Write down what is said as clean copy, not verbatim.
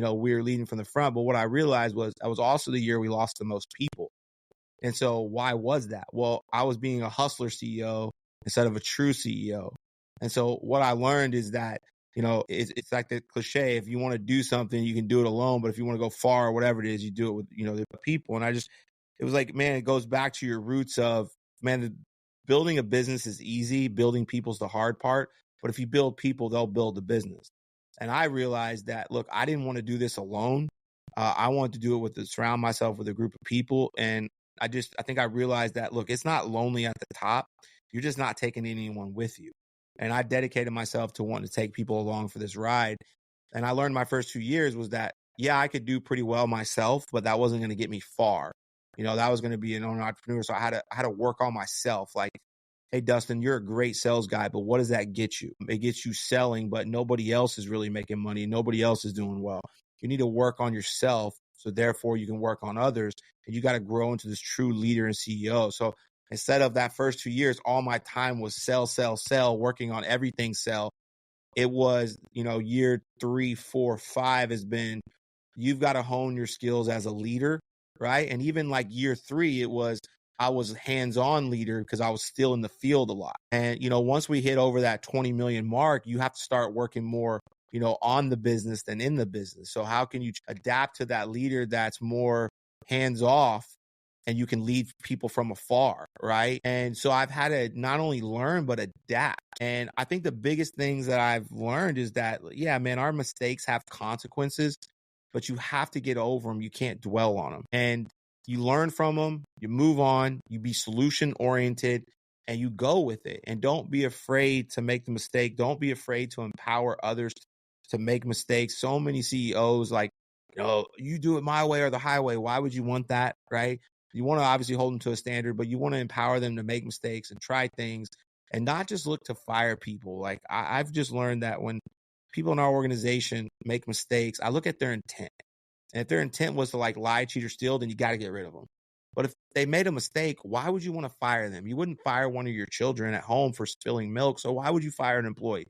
we were leading from the front. But what I realized was that was also the year we lost the most people. And so why was that? Well, I was being a hustler CEO instead of a true CEO. And so what I learned is that, it's like the cliche. If you want to do something, you can do it alone. But if you want to go far or whatever it is, you do it with, the people. And it was like, man, it goes back to your roots of, man, building a business is easy. Building people's the hard part. But if you build people, they'll build the business. And I realized that, look, I didn't want to do this alone. I wanted to do it surround myself with a group of people. And I think I realized that, look, it's not lonely at the top. You're just not taking anyone with you. And I dedicated myself to wanting to take people along for this ride. And I learned my first 2 years was that, yeah, I could do pretty well myself, but that wasn't going to get me far. That was going to be an owner entrepreneur. So I had to work on myself. Like, hey, Dustin, you're a great sales guy, but what does that get you? It gets you selling, but nobody else is really making money. Nobody else is doing well. You need to work on yourself. So therefore you can work on others, and you got to grow into this true leader and CEO. So instead of that first 2 years, all my time was sell, working on everything sell. It was, year 3, 4, 5 has been, you've got to hone your skills as a leader, right? And even like year 3, I was a hands-on leader because I was still in the field a lot. And, once we hit over that 20 million mark, you have to start working more, on the business than in the business. So how can you adapt to that leader that's more hands-off and you can lead people from afar, right? And so I've had to not only learn, but adapt. And I think the biggest things that I've learned is that, yeah, man, our mistakes have consequences, but you have to get over them. You can't dwell on them. And you learn from them, you move on, you be solution oriented, and you go with it. And don't be afraid to make the mistake. Don't be afraid to empower others to make mistakes. So many CEOs like, you do it my way or the highway. Why would you want that, right? You want to obviously hold them to a standard, but you want to empower them to make mistakes and try things and not just look to fire people. Like I've just learned that when people in our organization make mistakes, I look at their intent. And if their intent was to like lie, cheat, or steal, then you got to get rid of them. But if they made a mistake, why would you want to fire them? You wouldn't fire one of your children at home for spilling milk. So why would you fire an employee?